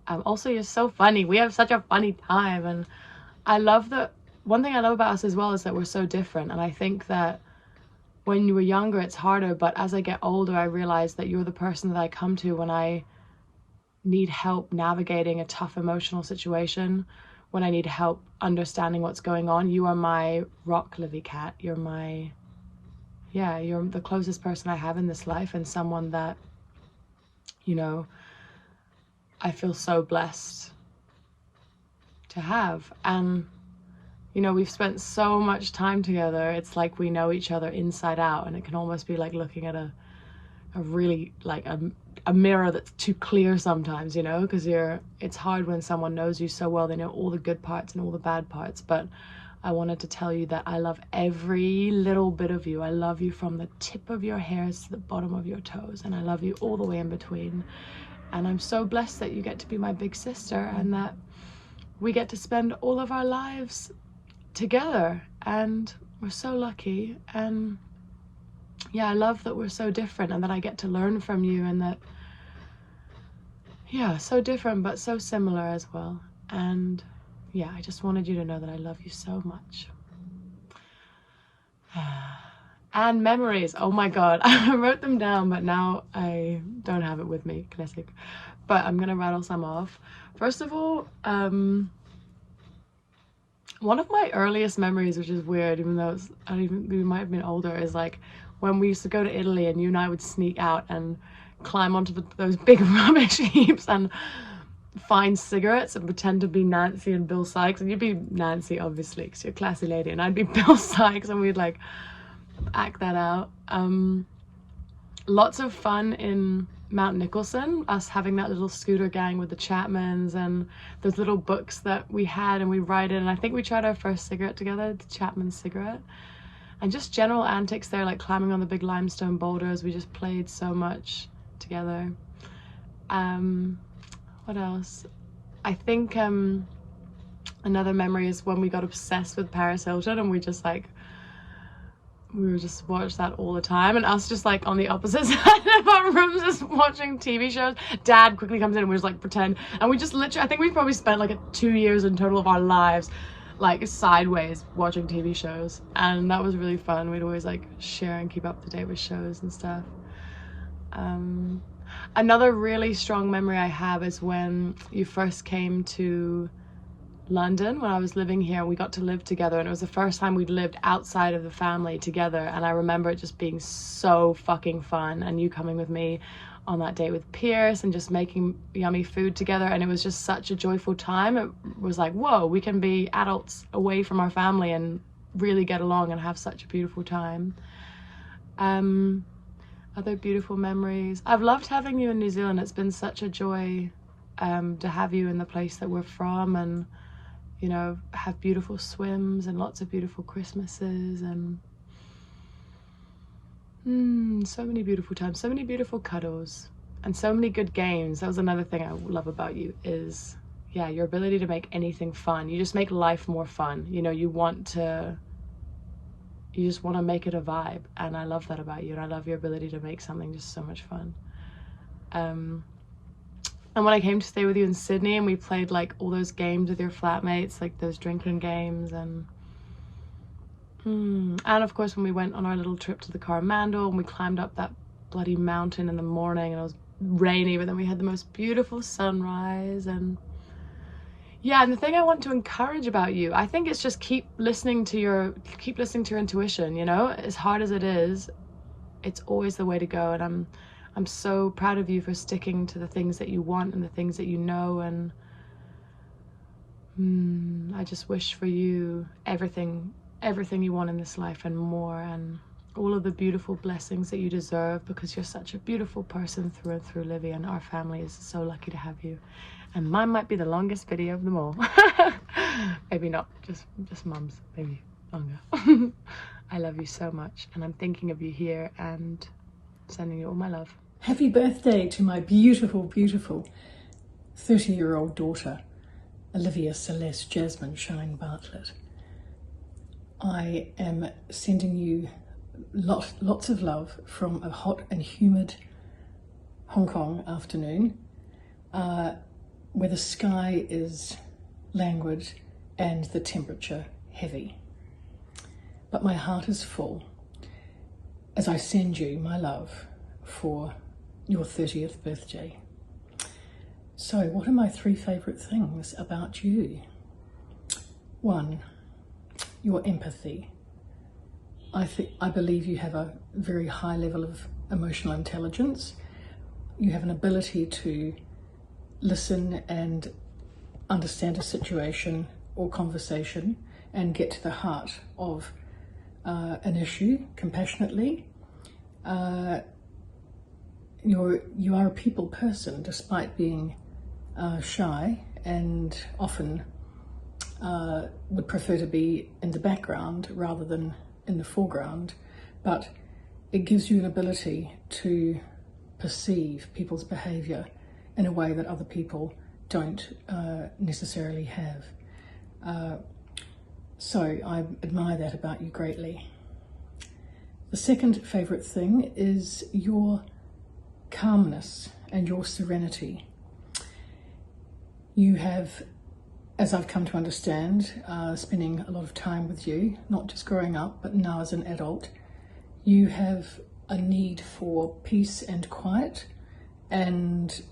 Also, you're so funny. We have such a funny time, and I love that. One thing I love about us as well is that we're so different, and I think that when you were younger it's harder, but as I get older I realize that you're the person that I come to when I need help navigating a tough emotional situation, when I need help understanding what's going on. You are my rock, Livie Cat. You're my, you're the closest person I have in this life, and someone that, you know, I feel so blessed to have. And you know, we've spent so much time together. It's like we know each other inside out, and it can almost be like looking at a really, like a mirror that's too clear sometimes, you know, because it's hard when someone knows you so well. They know all the good parts and all the bad parts. But I wanted to tell you that I love every little bit of you. I love you from the tip of your hairs to the bottom of your toes, and I love you all the way in between. And I'm so blessed that you get to be my big sister, and that we get to spend all of our lives together, and we're so lucky. And yeah, I love that we're so different, and that I get to learn from you, and that, yeah, so different but so similar as well. And yeah, I just wanted you to know that I love you so much. And memories, oh my god, I wrote them down but now I don't have it with me, classic, but I'm gonna rattle some off. First of all,
One of my earliest memories, which is weird, even though we might have been older, is like when we used to go to Italy and you and I would sneak out and climb onto those big rubbish heaps and find cigarettes and pretend to be Nancy and Bill Sykes. And you'd be Nancy, obviously, because you're a classy lady, and I'd be Bill Sykes, and we'd like act that out. Lots of fun in Mount Nicholson, us having that little scooter gang with the Chapmans and those little books that we had, and we write in. And I think we tried our first cigarette together, the Chapman cigarette. And just general antics there, like climbing on the big limestone boulders. We just played so much together. What else? I think another memory is when we got obsessed with Paris Hilton, and we would just watch that all the time, and us just like on the opposite side of our rooms just watching TV shows. Dad quickly comes in and we just like pretend, and we just literally, I think we probably spent like 2 years in total of our lives like sideways watching TV shows, and that was really fun. We'd always like share and keep up to date with shows and stuff. Another really strong memory I have is when you first came to London when I was living here. We got to live together, and it was the first time we'd lived outside of the family together, and I remember it just being so fucking fun, and you coming with me on that date with Pierce and just making yummy food together, and it was just such a joyful time. It was like, whoa, we can be adults away from our family and really get along and have such a beautiful time. Other beautiful memories. I've loved having you in New Zealand. It's been such a joy to have you in the place that we're from, and you know, have beautiful swims and lots of beautiful Christmases, and so many beautiful times, so many beautiful cuddles, and so many good games. That was another thing I love about you is, yeah, your ability to make anything fun. You just make life more fun. You know, you just want to make it a vibe, and I love that about you, and I love your ability to make something just so much fun. And when I came to stay with you in Sydney and we played like all those games with your flatmates, like those drinking games, and of course when we went on our little trip to the Coromandel and we climbed up that bloody mountain in the morning and it was rainy, but then we had the most beautiful sunrise. And yeah, and the thing I want to encourage about you, I think it's just keep listening to your intuition, you know, as hard as it is, it's always the way to go. And I'm so proud of you for sticking to the things that you want and the things that you know, and I just wish for you everything you want in this life and more, and all of the beautiful blessings that you deserve, because you're such a beautiful person through and through, Livie, and our family is so lucky to have you. And mine might be the longest video of them all. Maybe not, just mum's, maybe longer. I love you so much, and I'm thinking of you here and sending you all my love.
Happy birthday to my beautiful, beautiful 30-year-old daughter, Olivia Celeste Jasmine Shine Bartlett. I am sending you lots of love from a hot and humid Hong Kong afternoon, where the sky is languid and the temperature heavy. But my heart is full as I send you my love for your 30th birthday. So what are my 3 favourite things about you? 1, your empathy. I believe you have a very high level of emotional intelligence. You have an ability to listen and understand a situation or conversation and get to the heart of an issue compassionately. You are a people person, despite being shy, and often would prefer to be in the background rather than in the foreground, but it gives you an ability to perceive people's behaviour in a way that other people don't necessarily have. So I admire that about you greatly. The second favourite thing is your calmness and your serenity. You have, as I've come to understand, spending a lot of time with you, not just growing up, but now as an adult, you have a need for peace and quiet, and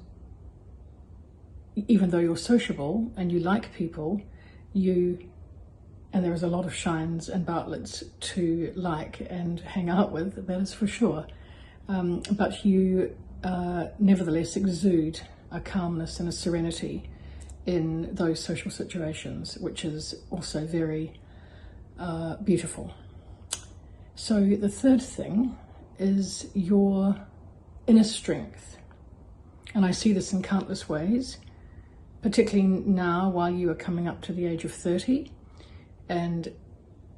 even though you're sociable and you like people, you and there is a lot of Shines and Bartletts to like and hang out with, that is for sure. But you nevertheless exude a calmness and a serenity in those social situations, which is also very beautiful. So the third thing is your inner strength. And I see this in countless ways, particularly now while you are coming up to the age of 30. And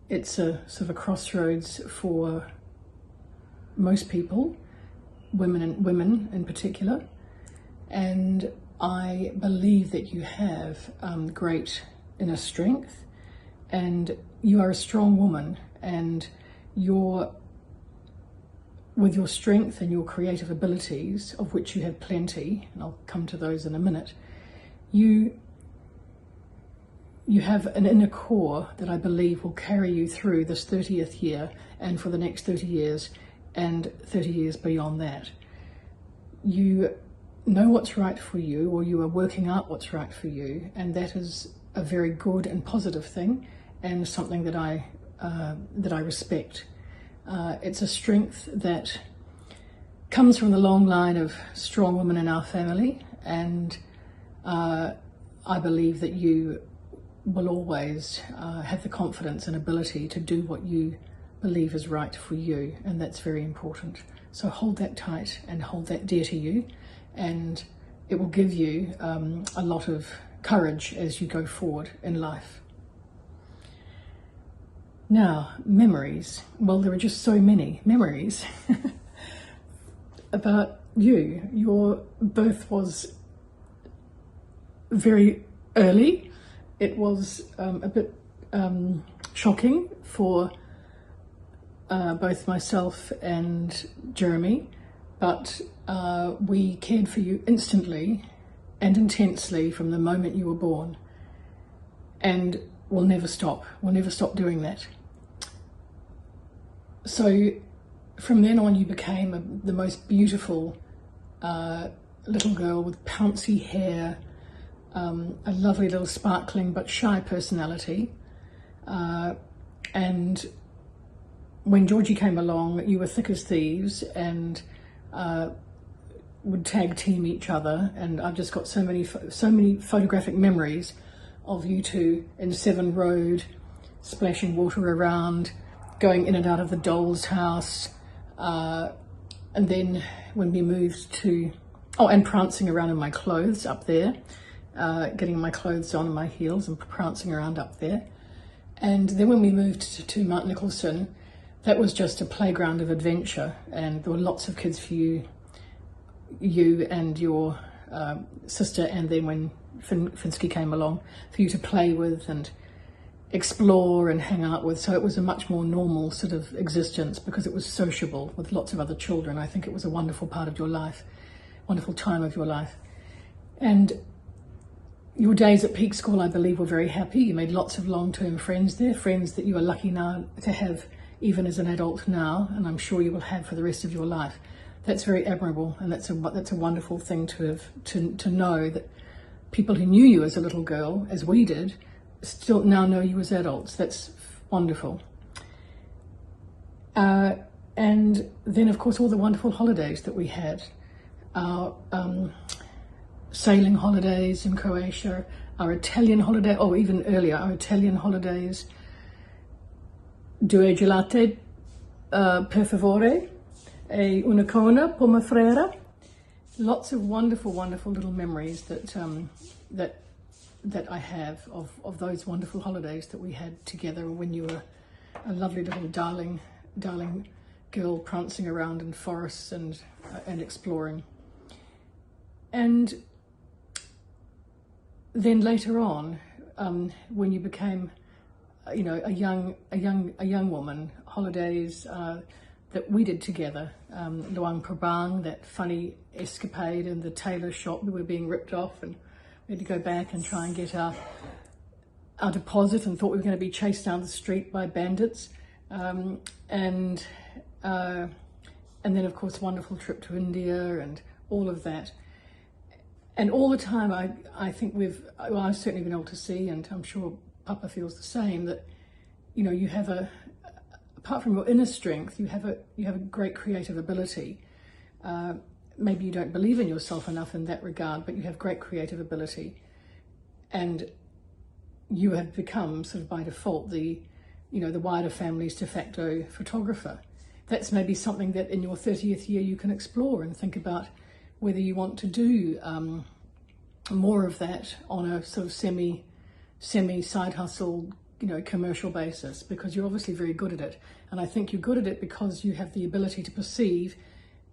it's a sort of a crossroads for most people, women in particular. And I believe that you have great inner strength, and you are a strong woman, and with your strength and your creative abilities, of which you have plenty, and I'll come to those in a minute, you have an inner core that I believe will carry you through this 30th year and for the next 30 years and 30 years beyond that. You know what's right for you, or you are working out what's right for you, and that is a very good and positive thing, and something that I respect. It's a strength that comes from the long line of strong women in our family, and I believe that you will always have the confidence and ability to do what you believe is right for you, and that's very important. So hold that tight and hold that dear to you, and it will give you a lot of courage as you go forward in life. Now, memories. Well, there are just so many memories about you. Your birth was very early. It was a bit shocking for both myself and Jeremy, but we cared for you instantly and intensely from the moment you were born, and we'll never stop. We'll never stop doing that. So from then on, you became the most beautiful little girl with pouncy hair, a lovely little sparkling but shy personality. And when Georgie came along, you were thick as thieves and would tag team each other. And I've just got so many photographic memories of you two in Severn Road, splashing water around, going in and out of the doll's house, and then when we moved to, and prancing around in my clothes up there, getting my clothes on and my heels and prancing around up there. And then when we moved to Mount Nicholson, that was just a playground of adventure, and there were lots of kids for you and your sister, and then when Finsky came along, for you to play with and explore and hang out with. So it was a much more normal sort of existence because it was sociable with lots of other children. I think it was a wonderful part of your life, wonderful time of your life. And your days at Peak School, I believe, were very happy. You made lots of long-term friends there, friends that you are lucky now to have even as an adult now, and I'm sure you will have for the rest of your life. That's very admirable, and that's a wonderful thing to know that people who knew you as a little girl, as we did, still now know you as adults. That's wonderful. And then, of course, all the wonderful holidays that we had. Our sailing holidays in Croatia, our Italian holiday, even earlier, our Italian holidays. Due gelate, per favore, e una cona, per me frera. Lots of wonderful, wonderful little memories that I have of those wonderful holidays that we had together when you were a lovely little darling girl prancing around in forests and exploring. And then later on, when you became, a young woman, holidays that we did together, Luang Prabang, that funny escapade in the tailor shop, we were being ripped off and we had to go back and try and get our deposit and thought we were going to be chased down the street by bandits. And then, of course, wonderful trip to India and all of that. And all the time, I think I've certainly been able to see, and I'm sure Papa feels the same, that you know, you have apart from your inner strength, you have a great creative ability. Maybe you don't believe in yourself enough in that regard, but you have great creative ability, and you have become sort of by default the wider family's de facto photographer. That's maybe something that in your 30th year you can explore and think about whether you want to do more of that on a sort of semi side hustle, you know, commercial basis, because you're obviously very good at it. And I think you're good at it because you have the ability to perceive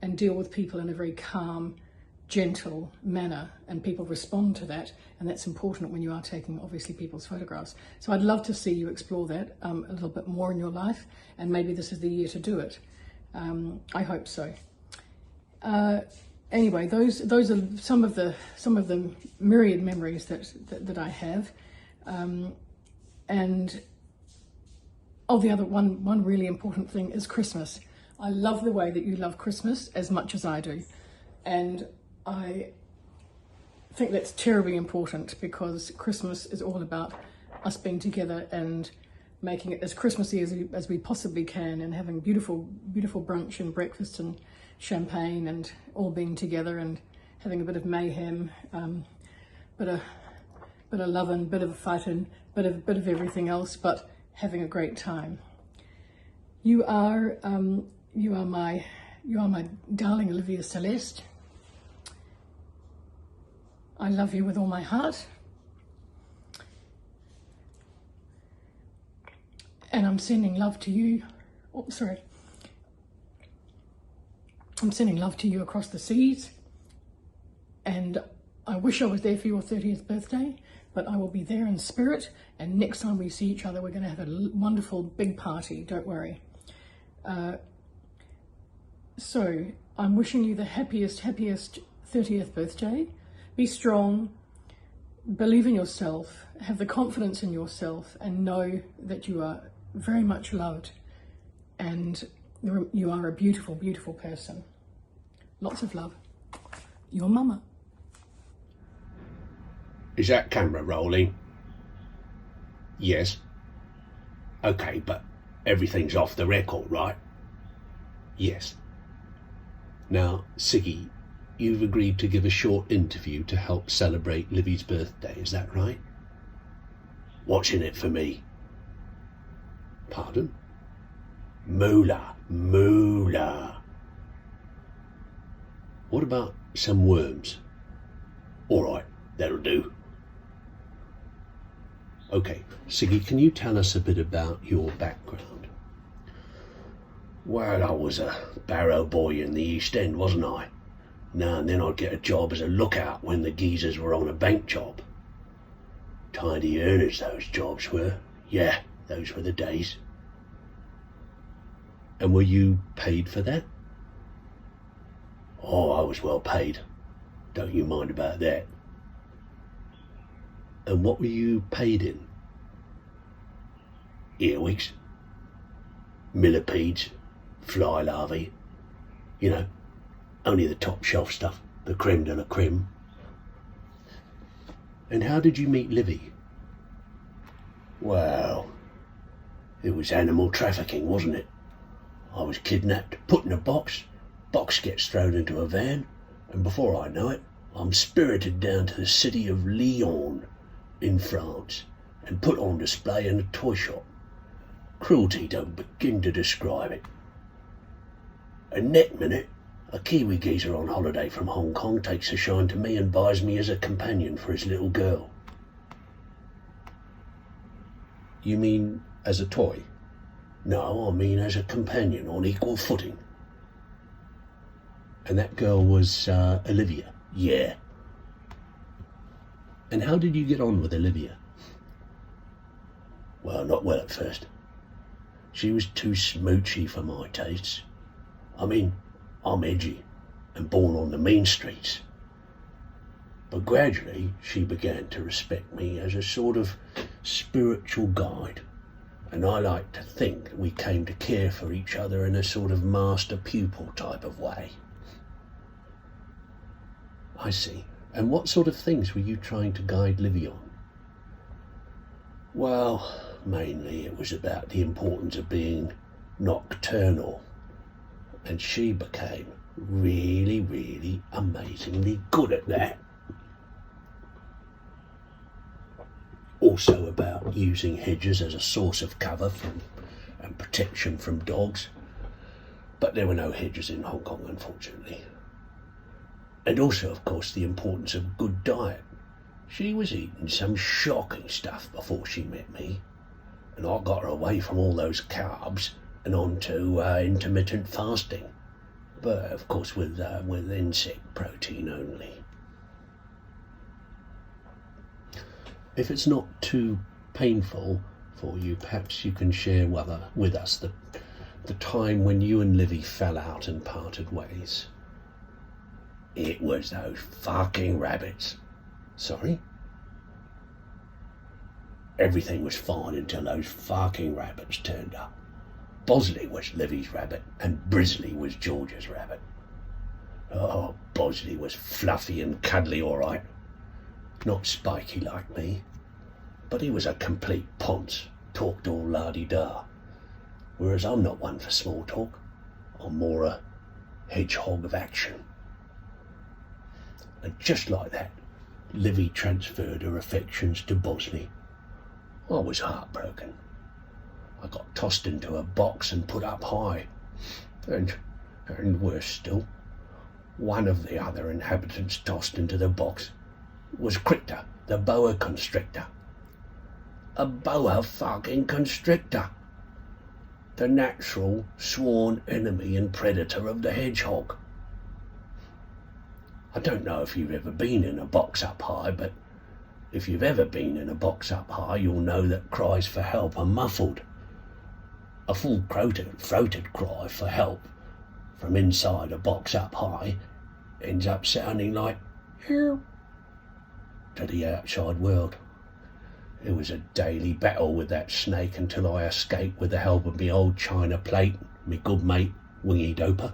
and deal with people in a very calm, gentle manner, and people respond to that, and that's important when you are taking obviously people's photographs. So I'd love to see you explore that a little bit more in your life, and maybe this is the year to do it. I hope so. Anyway, those are some of the myriad memories that I have, and the other one really important thing is Christmas. I love the way that you love Christmas as much as I do, and I think that's terribly important, because Christmas is all about us being together and making it as Christmassy as we possibly can, and having beautiful brunch and breakfast and champagne and all being together and having a bit of mayhem, bit of loving, bit of fighting, bit of everything else, but having a great time. You are my darling Olivia Celeste. I love you with all my heart. And I'm sending love to you. Oh, sorry. I'm sending love to you across the seas. And I wish I was there for your 30th birthday, but I will be there in spirit. And next time we see each other, we're going to have a wonderful big party. Don't worry. So I'm wishing you the happiest 30th birthday. Be strong, believe in yourself, have the confidence in yourself, and know that you are very much loved, and you are a beautiful, beautiful person. Lots of love. Your mama.
Is that camera rolling? Yes. Okay, but everything's off the record, right? Yes. Now, Siggy, you've agreed to give a short interview to help celebrate Livie's birthday, is that right? What's in it for me? Pardon? Moolah. What about some worms? All right, that'll do. Okay, Siggy, can you tell us a bit about your background? Well, I was a barrow boy in the East End, wasn't I? Now and then I'd get a job as a lookout when the geezers were on a bank job. Tidy earners those jobs were. Yeah, those were the days. And were you paid for that? Oh, I was well paid. Don't you mind about that. And what were you paid in? Earwigs, millipedes, fly larvae, you know, only the top shelf stuff, the creme de la creme. And how did you meet Livie? Well, it was animal trafficking, wasn't it? I was kidnapped, put in a box gets thrown into a van, and before I know it, I'm spirited down to the city of Lyon in France and put on display in a toy shop. Cruelty don't begin to describe it. And next minute, a Kiwi geezer on holiday from Hong Kong takes a shine to me and buys me as a companion for his little girl. You mean as a toy? No, I mean as a companion on equal footing. And that girl was Olivia? Yeah. And how did you get on with Olivia? Well, not well at first. She was too smoochy for my tastes. I mean, I'm edgy and born on the mean streets. But gradually she began to respect me as a sort of spiritual guide, and I like to think that we came to care for each other in a sort of master-pupil type of way. I see. And what sort of things were you trying to guide Livie on? Well, mainly it was about the importance of being nocturnal, and she became really, really amazingly good at that. Also about using hedges as a source of cover and protection from dogs, but there were no hedges in Hong Kong, unfortunately. And also, of course, the importance of good diet. She was eating some shocking stuff before she met me, and I got her away from all those carbs and onto intermittent fasting, but of course with insect protein only. If it's not too painful for you, perhaps you can share with us the time when you and Livie fell out and parted ways. It was those fucking rabbits. Sorry? Everything was fine until those fucking rabbits turned up. Bosley was Livie's rabbit and Brisley was George's rabbit. Oh, Bosley was fluffy and cuddly all right. Not spiky like me, but he was a complete ponce, talked all la-di-da. Whereas I'm not one for small talk. I'm more a hedgehog of action. And just like that, Livie transferred her affections to Bosley. I was heartbroken. I got tossed into a box and put up high. And worse still, one of the other inhabitants tossed into the box was Crichton, the boa constrictor. A boa fucking constrictor. The natural sworn enemy and predator of the hedgehog. I don't know if you've ever been in a box up high, but if you've ever been in a box up high, you'll know that cries for help are muffled. A full-throated cry for help from inside a box up high ends up sounding like help to the outside world. It was a daily battle with that snake until I escaped with the help of me old china plate, me good mate, Wingy Doper.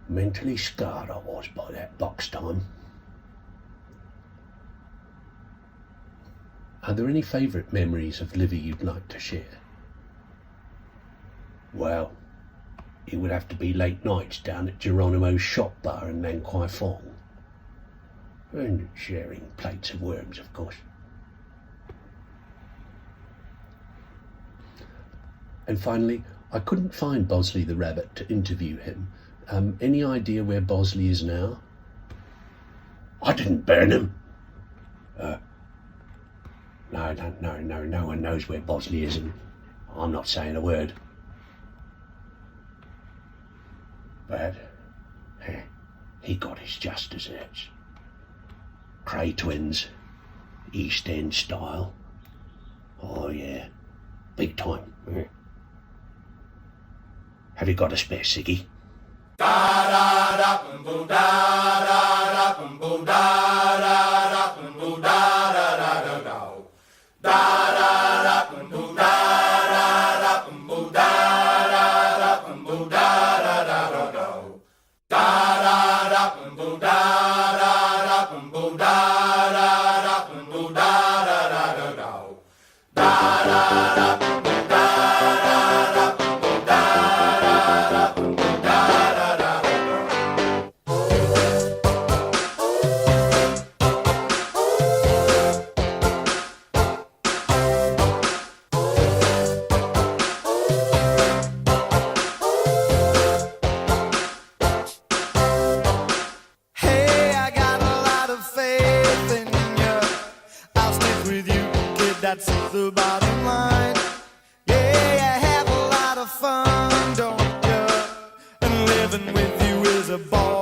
Mentally scarred I was by that box time. Are there any favourite memories of Livie you'd like to share? Well, it would have to be late nights down at Geronimo's shop bar in Nan Kwai Fong. And sharing plates of worms, of course. And finally, I couldn't find Bosley the rabbit to interview him. Any idea where Bosley is now? I didn't burn him. No one knows where Bosley is, and I'm not saying a word. But he got his just desserts. Cray twins, East End style. Oh yeah, big time. Have you got a spare ciggy?
Hey, I got a lot of faith in you. I'll stick with you, kid, that's the bottom line. Yeah, you have a lot of fun, don't you? And living with you is a ball.